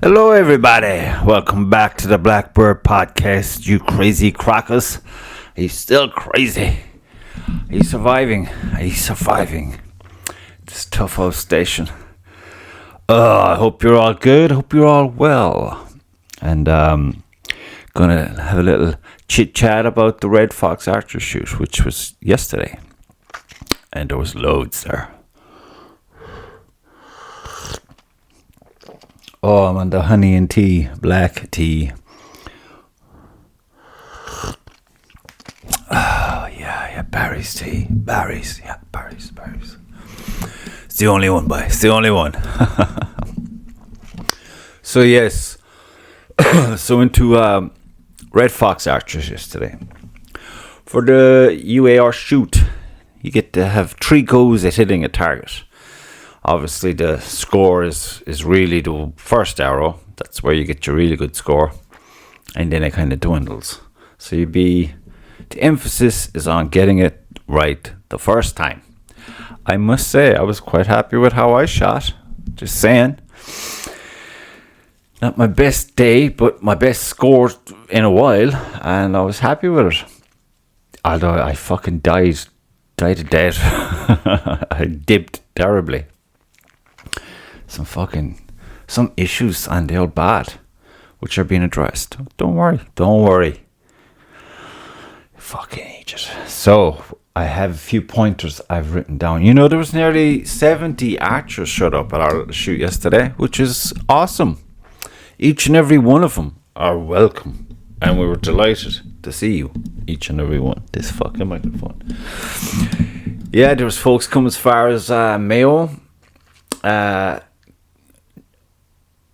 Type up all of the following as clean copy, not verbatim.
Hello, everybody. Welcome back to the Blackbird Podcast. You crazy crackers. He's still crazy. He's surviving. This tough old station. I hope you're all good. Hope you're all well. And gonna have a little chit chat about the Redfox Archers shoot, which was yesterday, and there was loads there. Oh, I'm on the honey and tea, black tea. Oh, yeah, Barry's tea. Barry's. It's the only one, boy. It's the only one. So, yes. So, into Redfox Archers yesterday. For the UAR shoot, you get to have 3 goes at hitting a target. Obviously, the score is really the first arrow. That's where you get your really good score. And then it kind of dwindles. So the emphasis is on getting it right the first time. I must say, I was quite happy with how I shot. Just saying. Not my best day, but my best score in a while. And I was happy with it. Although I fucking died of dead. I dipped terribly. Some issues on the old bat, which are being addressed. Don't worry. Fucking idiot. So, I have a few pointers I've written down. You know, there was nearly 70 archers showed up at our shoot yesterday, which is awesome. Each and every one of them are welcome. And we were delighted to see you, each and every one. This fucking microphone. Yeah, there was folks come as far as Mayo.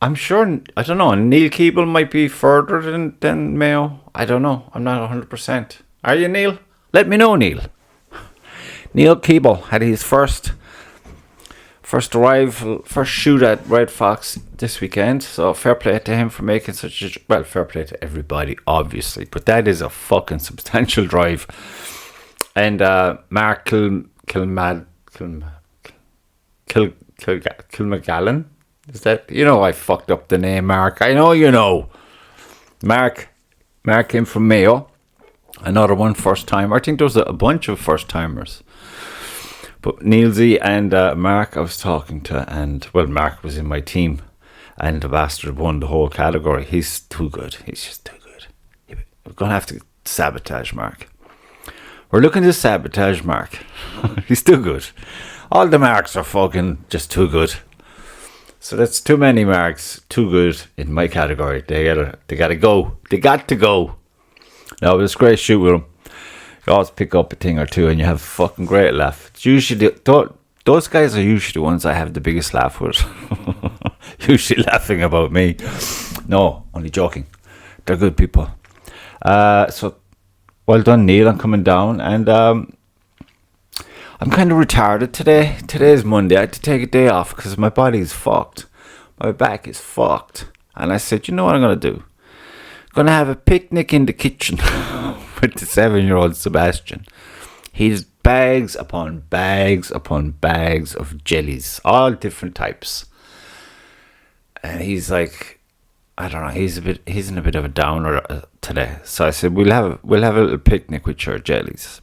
I'm sure, I don't know, Neil Keeble might be further than Mayo. I don't know. I'm not 100%. Are you, Neil? Let me know, Neil. Neil Keeble had his first shoot at Redfox this weekend. So fair play to him for making fair play to everybody, obviously. But that is a fucking substantial drive. And Mark Kilmagallen. Is that, I fucked up the name, Mark. I know you know. Mark came from Mayo. Another one first timer. I think there was a bunch of first timers. But Neilsy and Mark I was talking to, and Mark was in my team, and the bastard won the whole category. He's too good. He's just too good. We're going to have to sabotage Mark. We're looking to sabotage Mark. He's too good. All the Marks are fucking just too good. So that's too many Marks, too good in my category. They gotta go. They got to go. No, it was a great shoot with them. You always pick up a thing or two and you have a fucking great laugh. It's usually those guys are usually the ones I have the biggest laugh with. Usually laughing about me. No, only joking. They're good people. So well done, Neil, on coming down. And I'm kind of retarded today. Today's Monday. I had to take a day off because my body is fucked. My back is fucked. And I said, you know what I'm going to do? I'm going to have a picnic in the kitchen with the 7-year-old Sebastian. He's bags upon bags upon bags of jellies. All different types. And he's like, I don't know, he's in a bit of a downer today. So I said, we'll have a little picnic with your jellies.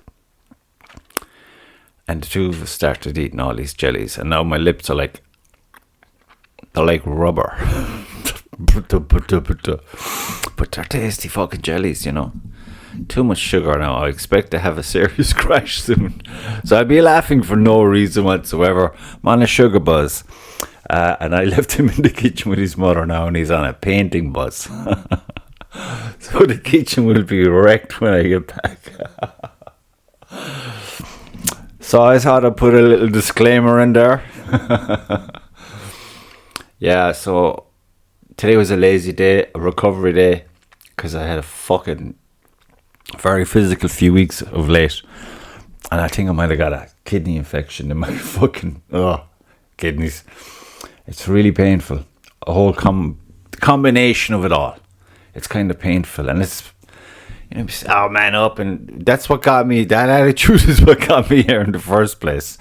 And the two of us started eating all these jellies. And now my lips are like, they're like rubber. But they're tasty fucking jellies, Too much sugar now. I expect to have a serious crash soon. So I'll be laughing for no reason whatsoever. I'm on a sugar buzz. And I left him in the kitchen with his mother now. And he's on a painting buzz. So the kitchen will be wrecked when I get back. So I thought I'd put a little disclaimer in there. Yeah, so today was a lazy day, a recovery day, because I had a fucking very physical few weeks of late. And I think I might have got a kidney infection in my fucking kidneys. It's really painful. A whole combination of it all. It's kind of painful. And it's, Oh, man up. And that's what got me, that attitude is what got me here in the first place.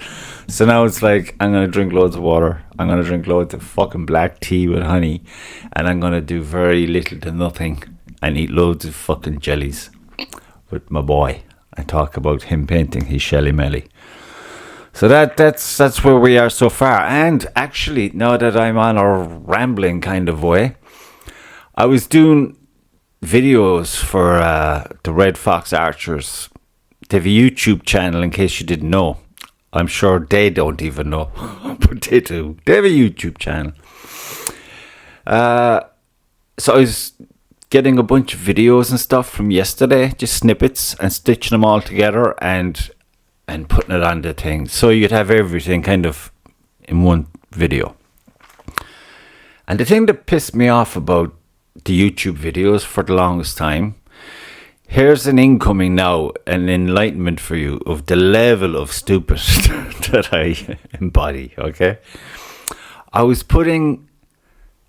So now it's like, I'm going to drink loads of water. I'm going to drink loads of fucking black tea with honey. And I'm going to do very little to nothing and eat loads of fucking jellies with my boy and talk about him painting his Shelly Melly. So that's where we are so far. And actually, now that I'm on a rambling kind of way, I was doing videos for the Redfox Archers. They have a YouTube channel, in case you didn't know. I'm sure they don't even know, but they do. They have a YouTube channel. So I was getting a bunch of videos and stuff from yesterday, just snippets, and stitching them all together and putting it on the thing. So you'd have everything kind of in one video. And the thing that pissed me off about the YouTube videos for the longest time, here's an incoming now, an enlightenment for you of the level of stupid that I embody, okay? I was putting,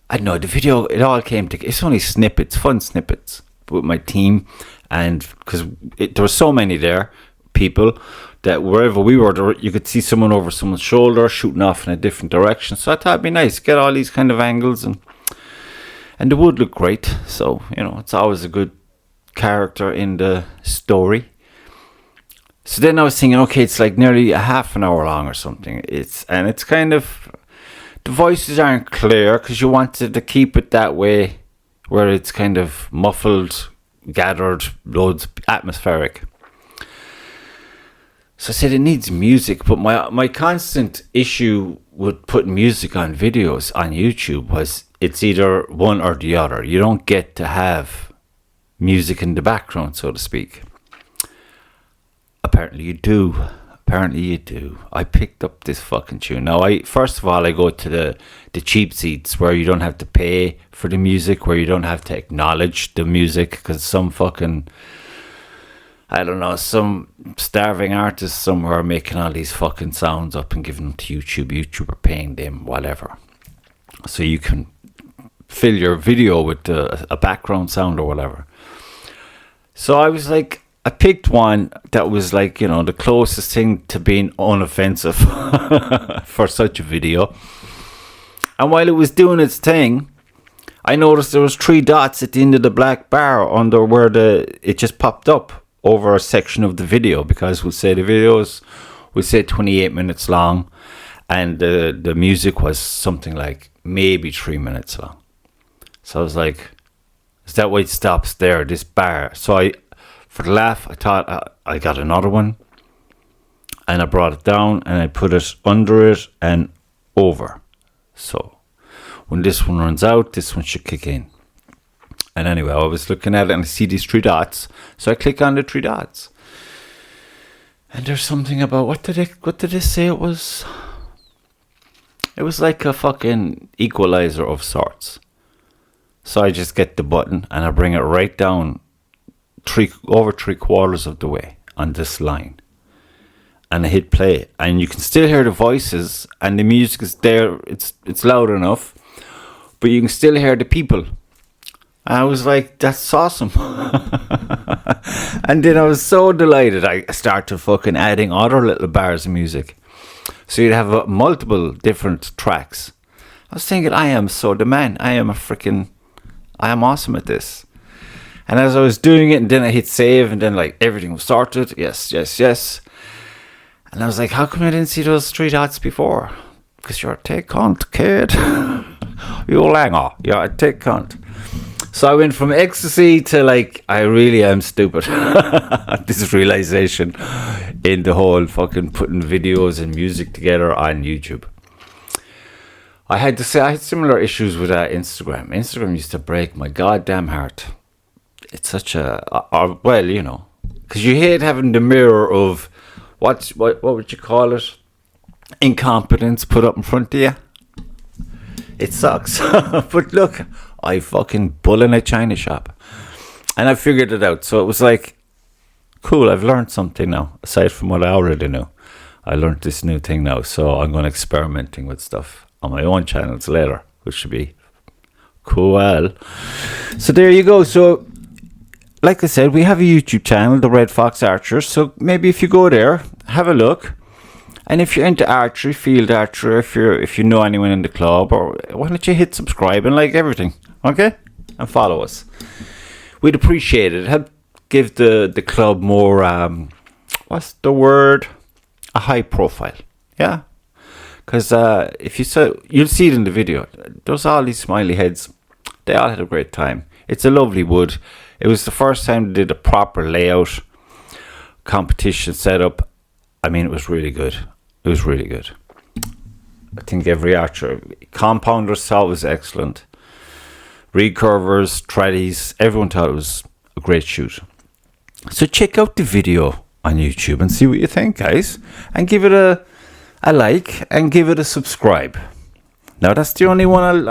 I don't know, the video, it all came together. It's only snippets, fun snippets with my team. And because there were so many there, people, that wherever we were, you could see someone over someone's shoulder shooting off in a different direction. So I thought it'd be nice, get all these kind of angles, and the wood looked great. So, you know, it's always a good character in the story. So then I was thinking, okay, it's like nearly a half an hour long or something. It's kind of, the voices aren't clear because you wanted to keep it that way, where it's kind of muffled, gathered, loads atmospheric. So I said it needs music, but my constant issue with putting music on videos on YouTube was it's either one or the other. You don't get to have music in the background, so to speak. Apparently you do. I picked up this fucking tune. Now, first of all, I go to the cheap seats where you don't have to pay for the music, where you don't have to acknowledge the music, because some fucking, I don't know, some starving artist somewhere making all these fucking sounds up and giving them to YouTube. YouTube are paying them whatever, so you can fill your video with a background sound or whatever. So I was like, I picked one that was like, you know, the closest thing to being unoffensive for such a video. And while it was doing its thing, I noticed there was 3 dots at the end of the black bar under where it just popped up over a section of the video, because we'll say the videos, we'll say 28 minutes long, and the music was something like maybe 3 minutes long. So I was like, is that why it stops there, this bar? So for the laugh, I thought I got another one, and I brought it down and I put it under it and over. So when this one runs out, this one should kick in. And anyway, I was looking at it and I see these 3 dots. So I click on the 3 dots. And there's something about, what did they say it was? It was like a fucking equalizer of sorts. So I just get the button and I bring it right down over 3/4 of the way on this line, and I hit play, and you can still hear the voices and the music is there. It's loud enough, but you can still hear the people. And I was like, that's awesome. And then I was so delighted, I started fucking adding other little bars of music, so you'd have multiple different tracks. I was thinking, I am so the man. I am awesome at this. And as I was doing it, and then I hit save, and then like everything was sorted. Yes. And I was like, how come I didn't see those 3 dots before? Because you're a take cunt, kid. You langer. You're a take cunt. So I went from ecstasy to like, I really am stupid. This realization in the whole fucking putting videos and music together on YouTube. I had to say, I had similar issues with Instagram. Instagram used to break my goddamn heart. It's such well, you know, because you hate having the mirror of what would you call it? Incompetence put up in front of you. It sucks. But look, I fucking bull in a china shop, and I figured it out. So it was like, cool, I've learned something now, aside from what I already knew. I learned this new thing now, so I'm going experimenting with stuff on my own channels later, which should be cool. So there you go. So like I said, we have a YouTube channel, the Redfox Archers. So maybe if you go there, have a look. And if you're into archery, field archery, if you know anyone in the club, or why don't you hit subscribe and like everything, okay? And follow us. We'd appreciate it. Help give the club more, what's the word? A high profile, yeah? Because if you saw, you'll see it in the video. There's all these smiley heads. They all had a great time. It's a lovely wood. It was the first time they did a proper layout competition setup. I mean, it was really good. It was really good. I think every archer, compounders thought it was excellent. Recurvers, tradies, everyone thought it was a great shoot. So check out the video on YouTube and see what you think, guys. And give it a like and give it a subscribe. Now, that's the only one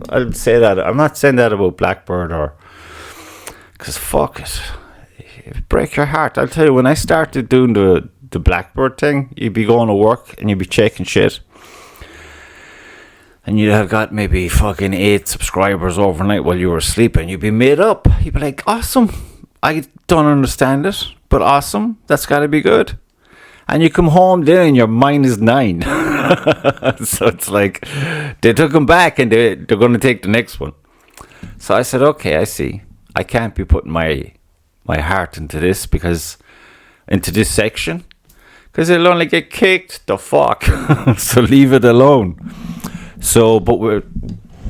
I'll say that. I'm not saying that about Blackbird or... Because fuck it. It'd break your heart. I'll tell you, when I started doing the Blackbird thing, you'd be going to work and you'd be checking shit. And you'd have got maybe fucking 8 subscribers overnight while you were sleeping. You'd be made up. You'd be like, awesome. I don't understand it, but awesome. That's got to be good. And you come home then and you're -9. So it's like, they took them back and they're going to take the next one. So I said, okay, I see. I can't be putting my heart into this section. Because it'll only get kicked. The fuck. So leave it alone. So, but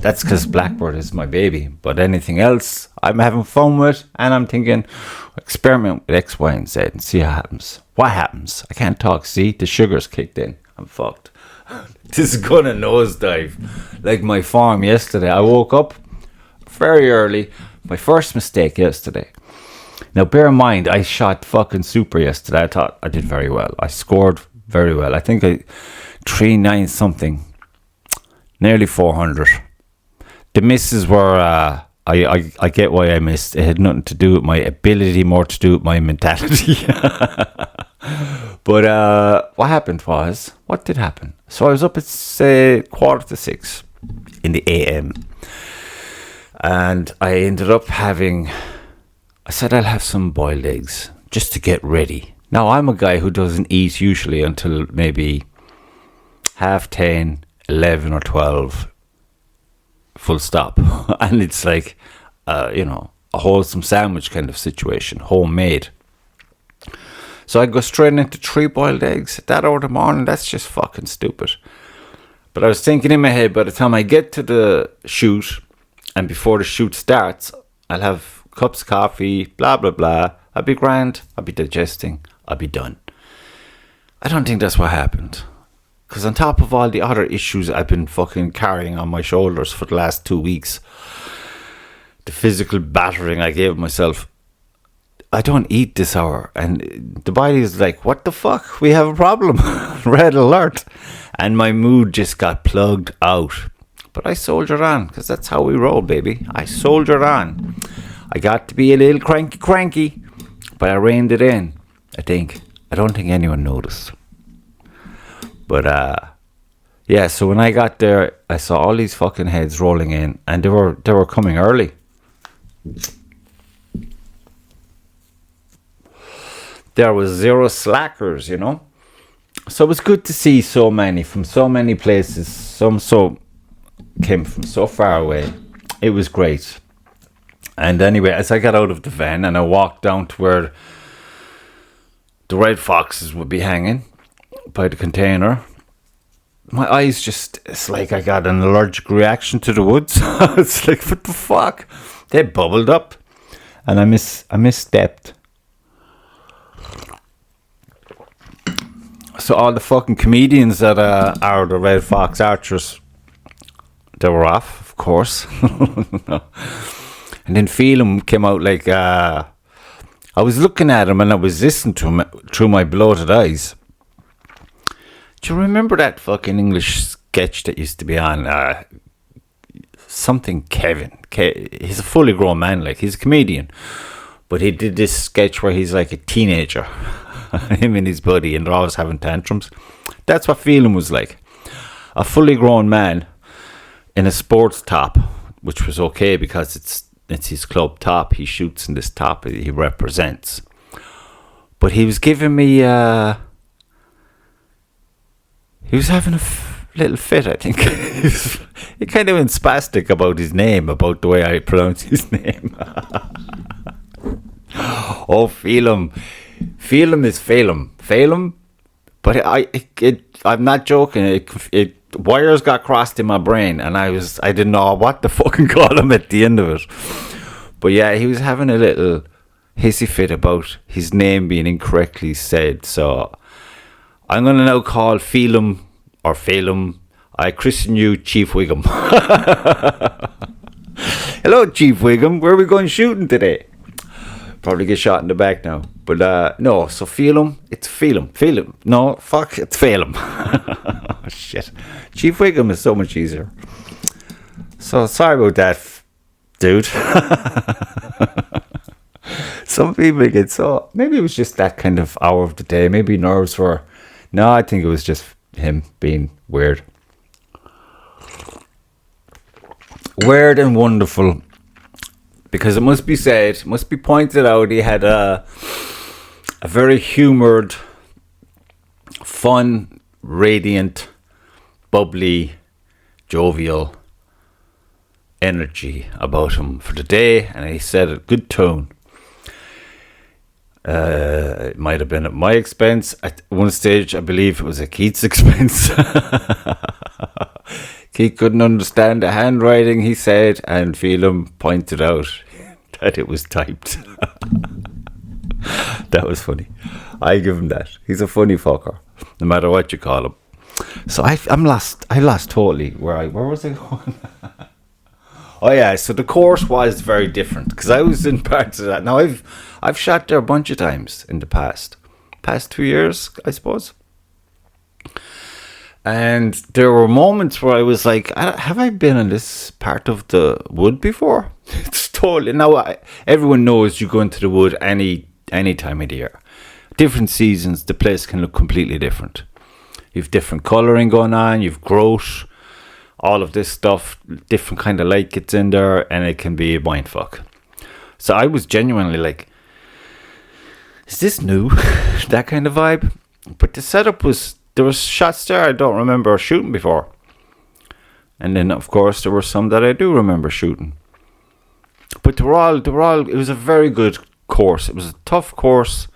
that's because Blackbird is my baby. But anything else, I'm having fun with. And I'm thinking, experiment with X, Y, and Z and see what happens. What happens? I can't talk. See, the sugar's kicked in. I'm fucked. This is going to nosedive. Like my farm yesterday. I woke up very early. My first mistake yesterday. Now, bear in mind, I shot fucking super yesterday. I thought I did very well. I scored very well. I think I 3.9 something. Nearly 400. The misses were, I get why I missed. It had nothing to do with my ability, more to do with my mentality. But what happened was, what did happen? So I was up at, say, 5:45 in the AM. And I ended up having... I said I'll have some boiled eggs just to get ready. Now, I'm a guy who doesn't eat usually until maybe 10:30, 11 or 12, full stop. And it's like, a wholesome sandwich kind of situation, homemade. So I go straight into 3 boiled eggs at that hour of the morning. That's just fucking stupid. But I was thinking in my head, by the time I get to the shoot and before the shoot starts, I'll have cups of coffee, blah, blah, blah. I'll be grand. I'll be digesting. I'll be done. I don't think that's what happened. Because on top of all the other issues I've been fucking carrying on my shoulders for the last 2 weeks, the physical battering I gave myself, I don't eat this hour. And the body is like, what the fuck? We have a problem. Red alert. And my mood just got plugged out. But I soldier on, because that's how we roll, baby. I soldier on. I got to be a little cranky, but I reined it in, I think. I don't think anyone noticed. But, yeah, so when I got there, I saw all these fucking heads rolling in, and they were coming early. There was zero slackers, So it was good to see so many from so many places. Some came from so far away. It was great. And anyway, as I got out of the van and I walked down to where the red foxes would be hanging by the container, my eyes it's like I got an allergic reaction to the woods. It's like, what the fuck? They bubbled up. And I misstepped. So all the fucking comedians that are the Redfox Archers, they were off, of course. No. And then Phelan came out like, I was looking at him and I was listening to him through my bloated eyes. Do you remember that fucking English sketch that used to be on, something Kevin? He's a fully grown man, like, he's a comedian. But he did this sketch where he's like a teenager. Him and his buddy, and they're always having tantrums. That's what Phelan was like. A fully grown man in a sports top, which was okay because it's his club top. He shoots in this top he represents. But he was giving me, he was having a little fit, I think. He kind of went spastic about his name, about the way I pronounce his name. Oh, Phelim. Phelim is Phelim. Phelim? But I'm not joking. Wires got crossed in my brain, and I didn't know what to fucking call him at the end of it. But yeah, he was having a little hissy fit about his name being incorrectly said. So I'm going to now call Phelim, or Phelim, I christen you Chief Wiggum. Hello, Chief Wiggum. Where are we going shooting today? Probably get shot in the back now. But no, so Phelim, it's Phelim. Phelim. No, fuck, it's Phelim. Oh, shit. Chief Wiggum is so much easier. So sorry about that, dude. Some people get so... Maybe it was just that kind of hour of the day. Maybe nerves were... No, I think it was just him being weird. Weird and wonderful. Because it must be said, must be pointed out, he had a very humoured, fun, radiant, bubbly, jovial energy about him for the day, and he said a good tone. It might have been at my expense. At one stage, I believe it was at Keith's expense. Keith couldn't understand the handwriting, he said, and Phelim pointed out that it was typed. That was funny. I give him that. He's a funny fucker, no matter what you call him. So I'm lost. I lost totally. Where was I going? Oh yeah. So the course was very different because I was in parts of that. Now I've shot there a bunch of times in the past 2 years, I suppose. And there were moments where I was like, have I been in this part of the wood before? It's totally... Now, everyone knows you go into the wood any time of the year. Different seasons, the place can look completely different. You've different colouring going on, you've growth, all of this stuff, different kind of light gets in there, and it can be a mindfuck. So I was genuinely like, is this new? That kind of vibe. But the setup was... There was shots there I don't remember shooting before. And then, of course, there were some that I do remember shooting. But they were all, it was a very good course. It was a tough course.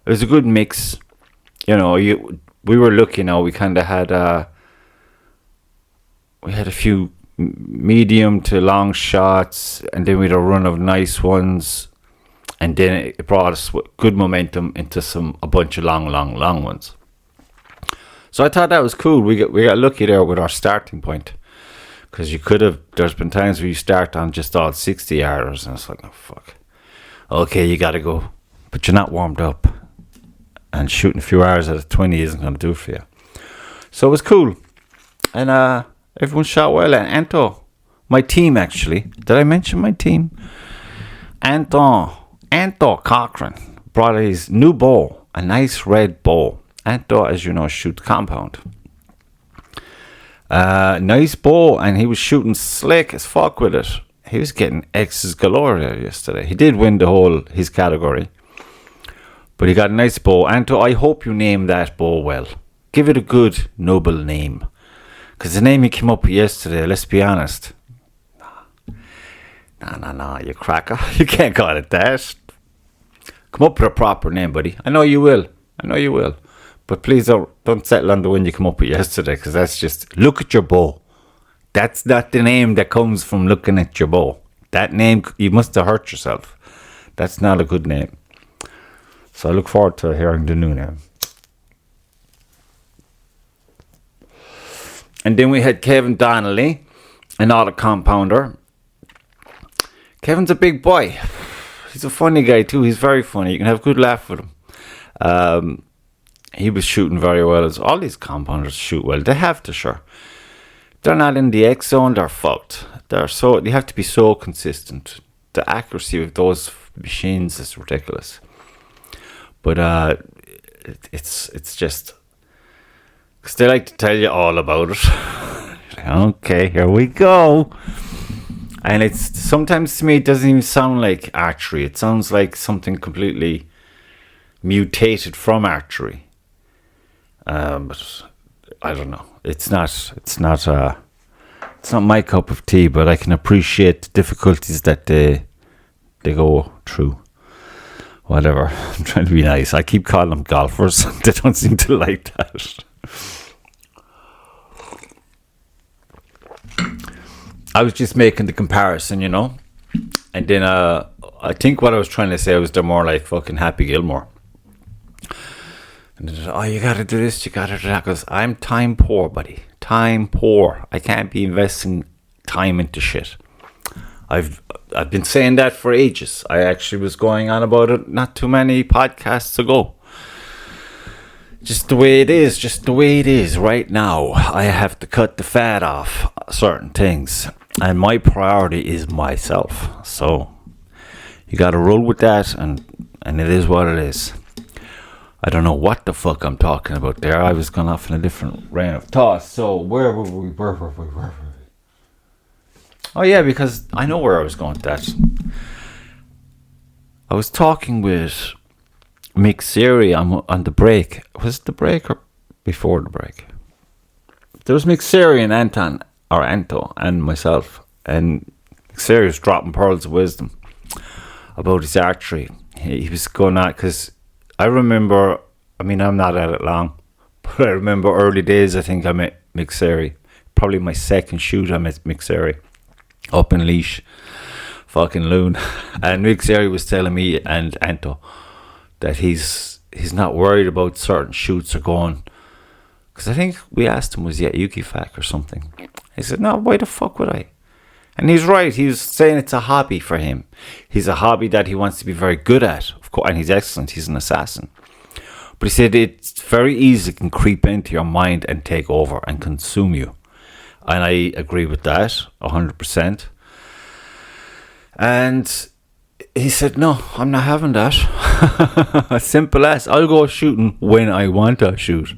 It was a good mix. You know, we were lucky now. We kind of had we had a few medium to long shots. And then we had a run of nice ones. And then it brought us good momentum into a bunch of long ones. So I thought that was cool. We got lucky there with our starting point. Because there's been times where you start on just all 60 yarders and it's like, oh fuck. Okay, you gotta go. But you're not warmed up. And shooting a few hours at a 20 isn't gonna do it for you. So it was cool. And everyone shot well. And Anto, my team actually. Did I mention my team? Anto Cochran brought his new bow. A nice red bow. Anto, as you know, shoots compound. Nice bow, and he was shooting slick as fuck with it. He was getting X's galore there yesterday. He did win his category, but he got a nice bow. Anto, I hope you name that bow well. Give it a good, noble name, because the name he came up with yesterday, let's be honest. No, you cracker. You can't call it that. Come up with a proper name, buddy. I know you will. But please don't settle on the one you come up with yesterday, because that's just, look at your bow. That's not the name that comes from looking at your bow. That name, you must have hurt yourself. That's not a good name. So I look forward to hearing the new name. And then we had Kevin Donnelly, another compounder. Kevin's a big boy. He's a funny guy too. He's very funny. You can have a good laugh with him. He was shooting very well, as all these compounders shoot well. They have to, sure. If they're not in the X zone, they're fucked. They have to be so consistent. The accuracy of those machines is ridiculous. But it's just, because they like to tell you all about it. Okay, here we go. And it's sometimes to me it doesn't even sound like archery. It sounds like something completely mutated from archery. But I don't know. It's not my cup of tea. But I can appreciate the difficulties that they go through. Whatever. I'm trying to be nice. I keep calling them golfers. They don't seem to like that. I was just making the comparison, and then I think what I was trying to say was they're more like fucking Happy Gilmore. And oh, you gotta do this, you gotta do that. Because I'm time poor, buddy. Time poor. I can't be investing time into shit. I've been saying that for ages. I actually was going on about it not too many podcasts ago. Just the way it is right now. I have to cut the fat off certain things. And my priority is myself. So you got to roll with that, and it is what it is. I don't know what the fuck I'm talking about there. I was going off in a different train of thought. So where were we? Oh yeah, because I know where I was going with that. I was talking with Mick Siri on the break. Was it the break or before the break? There was Mick Siri and Anto and myself, and Mick Siri was dropping pearls of wisdom about his archery. He was going at, because I remember, I'm not at it long, but I remember early days. I think I met Mick Siri, probably my second shoot. I met Mick Siri up in Leash, fucking loon, and Mick Siri was telling me and Anto that he's not worried about certain shoots or going, because I think we asked him, was he at Yukifac or something? He said, no, why the fuck would I? And he's right. He was saying it's a hobby for him. He's a hobby that he wants to be very good at, of course, and he's excellent. He's an assassin. But he said it's very easy, it can creep into your mind and take over and consume you. And I agree with that 100%. And he said, no, I'm not having that. As simple as, I'll go shooting when I want to shoot.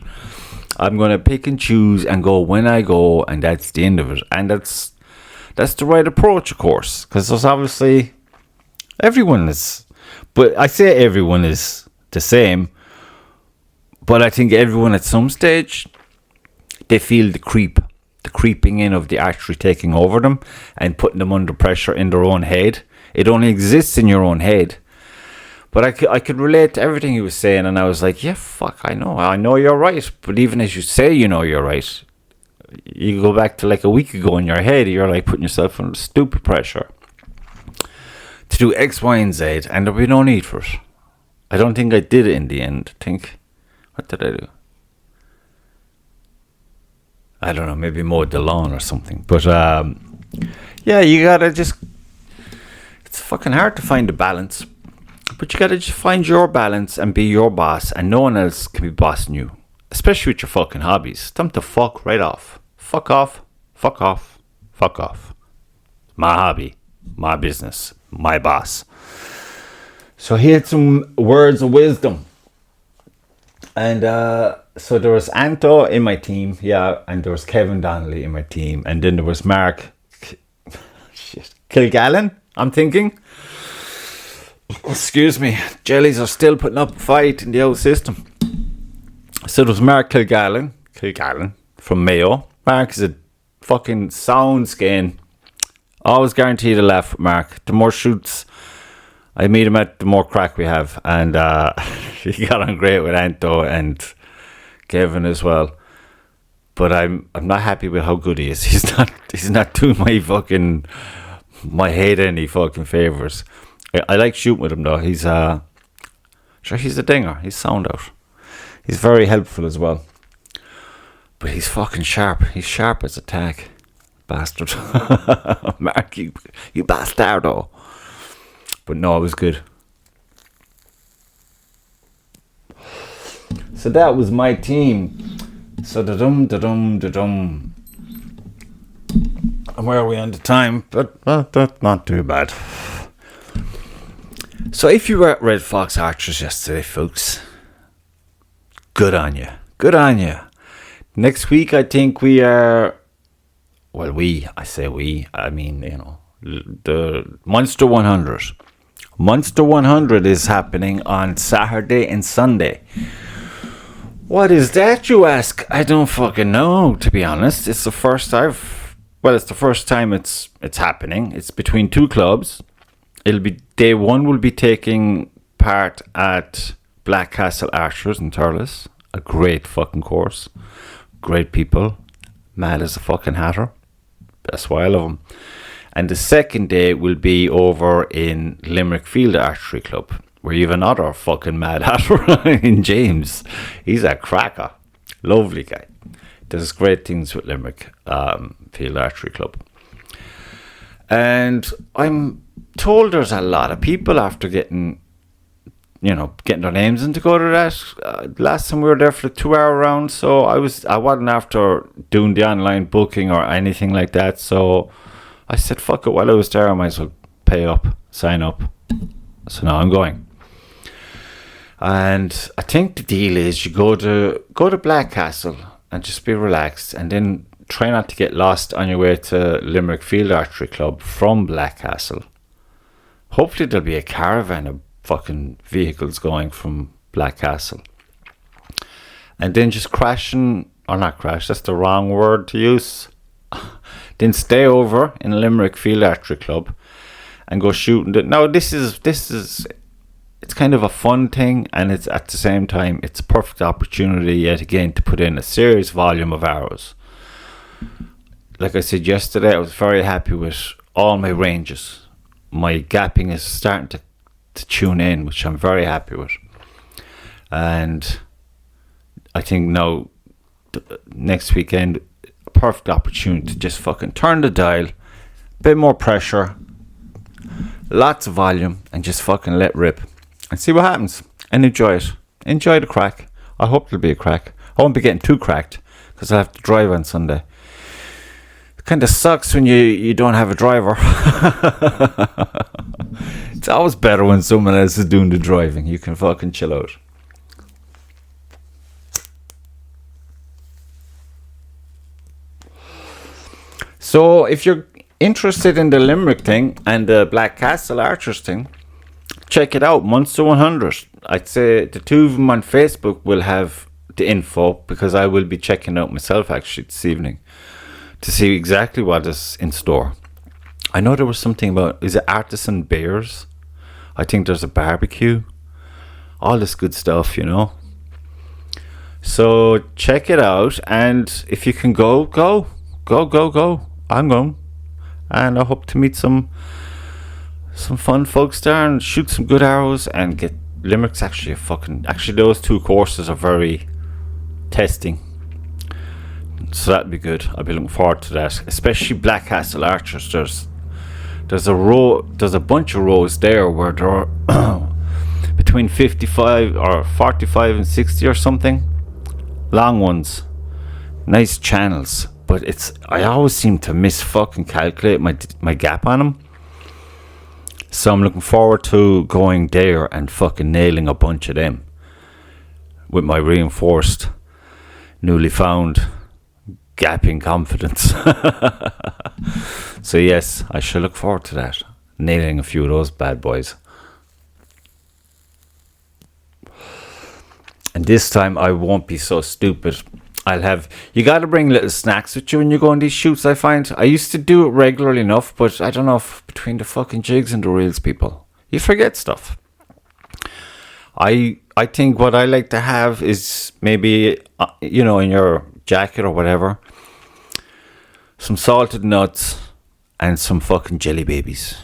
I'm going to pick and choose and go when I go, and that's the end of it. And that's the right approach, of course, because there's obviously everyone is, but I say everyone is the same, but I think everyone at some stage, they feel the creeping in of the archery taking over them and putting them under pressure in their own head. It only exists in your own head. But I could relate to everything he was saying, and I was like, yeah, fuck, I know you're right. But even as you say you're right, you go back to like a week ago in your head, you're like putting yourself under stupid pressure to do X, Y, and Z, and there'll be no need for it. I don't think I did it in the end. What did I do? I don't know, maybe mowed the lawn or something. But yeah, you gotta just, it's fucking hard to find a balance. But you gotta just find your balance and be your boss, and no one else can be bossing you. Especially with your fucking hobbies. Time to fuck right off. Fuck off. Fuck off. Fuck off. My hobby. My business. My boss. So he had some words of wisdom. And so there was Anto in my team, yeah, and there was Kevin Donnelly in my team, and then there was Mark Kilgallen, I'm thinking. Excuse me, jellies are still putting up a fight in the old system. So there was Mark Kilgallen from Mayo. Mark is a fucking sound skin. Always guaranteed a laugh with Mark. The more shoots I meet him at, the more crack we have. And he got on great with Anto and Kevin as well. But I'm not happy with how good he is. He's not doing my head any fucking favours. I like shooting with him though. He's a dinger. He's sound out. He's very helpful as well. But he's fucking sharp. He's sharp as a tack. Bastard. Mark, you bastardo. But no, it was good. So that was my team. So da-dum. And where are we on the time? But that's not too bad. So if you were at Redfox Archers yesterday, folks, good on you. Good on you. Next week, I think we are... Well, I say we. I mean, the Munster 100. Munster 100 is happening on Saturday and Sunday. What is that, you ask? I don't fucking know, to be honest. It's the first time it's happening. It's between two clubs. Day one will be taking part at Blackcastle Archers in Thurles. A great fucking course. Great people. Mad as a fucking hatter. That's why I love them. And the second day will be over in Limerick Field Archery Club, where you have another fucking mad hatter in James. He's a cracker. Lovely guy. Does great things with Limerick Field Archery Club. And I'm told there's a lot of people after getting their names in to go to that. Last time we were there for the 2-hour round, so I wasn't after doing the online booking or anything like that. So I said, fuck it, while I was there, I might as well pay up, sign up. So now I'm going. And I think the deal is you go to Blackcastle and just be relaxed, and then try not to get lost on your way to Limerick Field Archery Club from Blackcastle. Hopefully there'll be a caravan of fucking vehicles going from Blackcastle. And then just not crash, that's the wrong word to use. Then stay over in Limerick Field Archery Club and go shooting. Now this is it's kind of a fun thing, and it's at the same time it's a perfect opportunity yet again to put in a serious volume of arrows. Like I said yesterday, I was very happy with all my ranges. My gapping is starting to tune in, which I'm very happy with. And I think now next weekend, a perfect opportunity to just fucking turn the dial, bit more pressure, lots of volume, and just fucking let rip and see what happens and enjoy it. Enjoy the crack. I hope there'll be a crack. I won't be getting too cracked because I have to drive on Sunday. It kind of sucks when you don't have a driver. It's always better when someone else is doing the driving. You can fucking chill out. So if you're interested in the Limerick thing and the Blackcastle Archers thing, check it out. Munster 100. I'd say the two of them on Facebook will have the info, because I will be checking out myself actually this evening to see exactly what is in store. I know there was something about, is it artisan beers? I think there's a barbecue. All this good stuff, So check it out, and if you can go. I'm going. And I hope to meet some fun folks there and shoot some good arrows and get Limerick's actually those two courses are very testing. So that'd be good. I'll be looking forward to that. Especially Blackcastle Archers. There's a bunch of rows there where there are between 55 or 45 and 60 or something. Long ones. Nice channels. But I always seem to calculate my gap on them. So I'm looking forward to going there and fucking nailing a bunch of them with my reinforced, newly found gapping confidence. So yes, I shall look forward to that. Nailing a few of those bad boys. And this time I won't be so stupid. You got to bring little snacks with you when you go on these shoots, I find. I used to do it regularly enough, but I don't know if between the fucking jigs and the reels, people, you forget stuff. I think what I like to have is maybe, in your jacket or whatever, some salted nuts and some fucking jelly babies.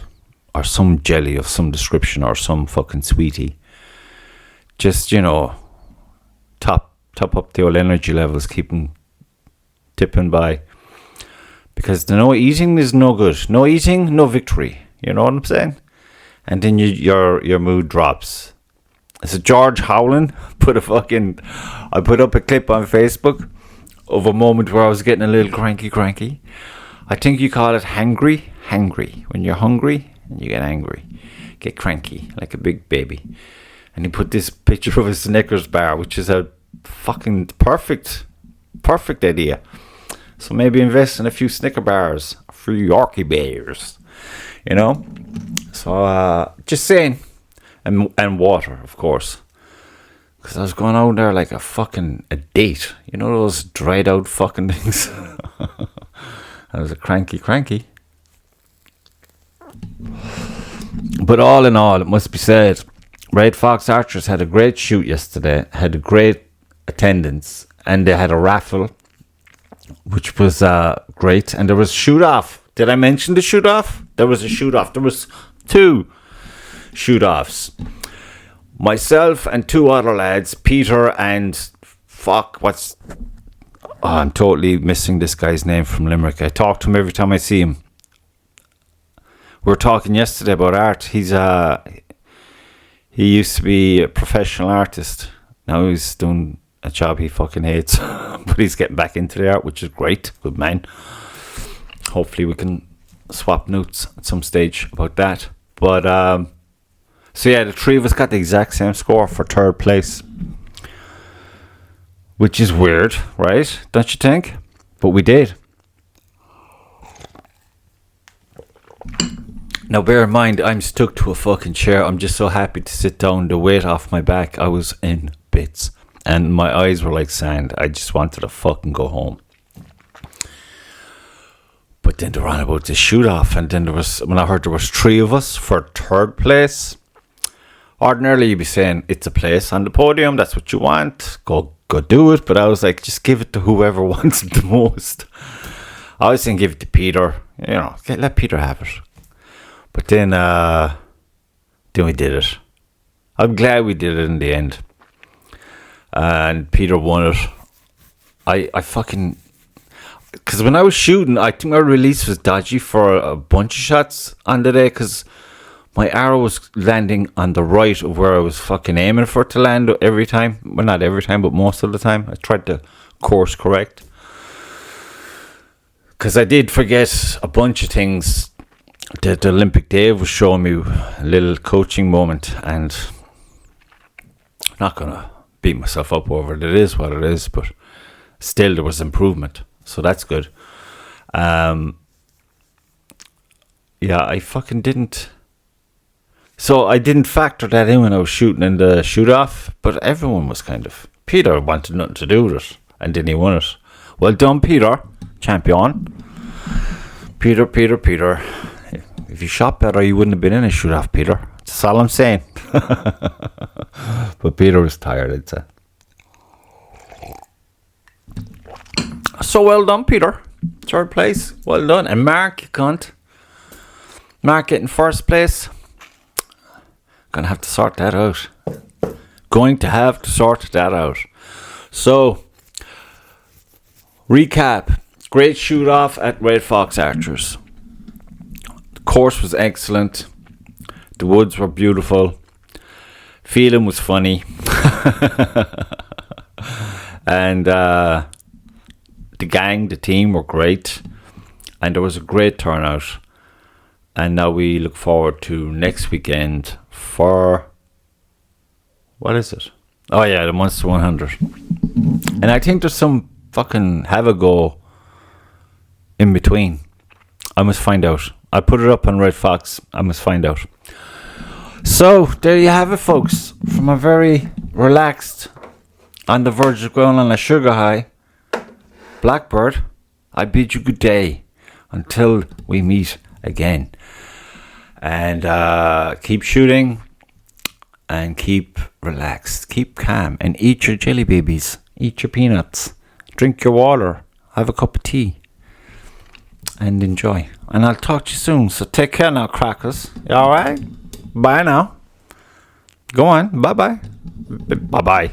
Or some jelly of some description or some fucking sweetie. Just, top up the old energy levels, keep them tipping by, because no eating is no good. No eating, no victory. You know what I'm saying? And then your mood drops. So George Howland I put up a clip on Facebook of a moment where I was getting a little cranky. I think you call it hangry. When you're hungry and you get angry, get cranky like a big baby. And he put this picture of a Snickers bar, which is a fucking perfect idea. So maybe invest in a few Snicker bars, a few Yorkie bears. you know. So just saying, and water, of course, because I was going out there like a date, you know, those dried out fucking things. I was a cranky. But all in all, it must be said, Redfox Archers had a great shoot yesterday, had a great attendance, and they had a raffle, which was great. And there was shoot-off. Did I mention the shoot-off? There was a shoot-off. There was 2 shoot-offs. Myself and 2 other lads, Peter and... I'm totally missing this guy's name from Limerick. I talk to him every time I see him. We were talking yesterday about art. He used to be a professional artist. Now he's doing a job he fucking hates. But he's getting back into the art, which is great. Good man. Hopefully we can swap notes at some stage about that. But, so yeah, the 3 of us got the exact same score for 3rd place. Which is weird, right? Don't you think? But we did. Now bear in mind, I'm stuck to a fucking chair. I'm just so happy to sit down. The weight off my back, I was in bits. And my eyes were like sand. I just wanted to fucking go home. But then they ran about the shoot-off. And then when I heard there was 3 of us for 3rd place. Ordinarily you'd be saying, it's a place on the podium. That's what you want. Go do it. But I was like, just give it to whoever wants it the most. I was saying give it to Peter. You know, let Peter have it. But then we did it. I'm glad we did it in the end. And Peter won it. I fucking... Because when I was shooting, I think my release was dodgy for a bunch of shots on the day. Because my arrow was landing on the right of where I was fucking aiming for it to land every time. Well, not every time, but most of the time. I tried to course correct. Because I did forget a bunch of things. The Olympic Dave was showing me a little coaching moment. And I'm not going to beat myself up over it. It is what it is. But still, there was improvement. So that's good. Yeah, I fucking didn't... So I didn't factor that in when I was shooting in the shoot-off, but everyone was kind of... Peter wanted nothing to do with it, and then he won it. Well done, Peter. Champion. Peter. If you shot better, you wouldn't have been in a shoot-off, Peter. That's all I'm saying. But Peter was tired, I'd say. So well done, Peter. 3rd place. Well done. And Mark, you cunt. Mark getting 1st place. Gonna have to sort that out. So, recap. Great shoot off at Redfox Archers. The course was excellent. The woods were beautiful. Feeling was funny. And the team were great. And there was a great turnout. And now we look forward to next weekend for... What is it? Oh yeah, the Monster 100. And I think there's some fucking have a go in between. I must find out. I put it up on Redfox. I must find out. So, there you have it, folks. From a very relaxed, on the verge of going on a sugar high, Blackbird, I bid you good day until we meet again. And keep shooting and keep relaxed, keep calm, and eat your jelly babies, eat your peanuts, drink your water, have a cup of tea, and enjoy. And I'll talk to you soon. So take care now, crackers. You all right? Bye now. Go on. Bye bye.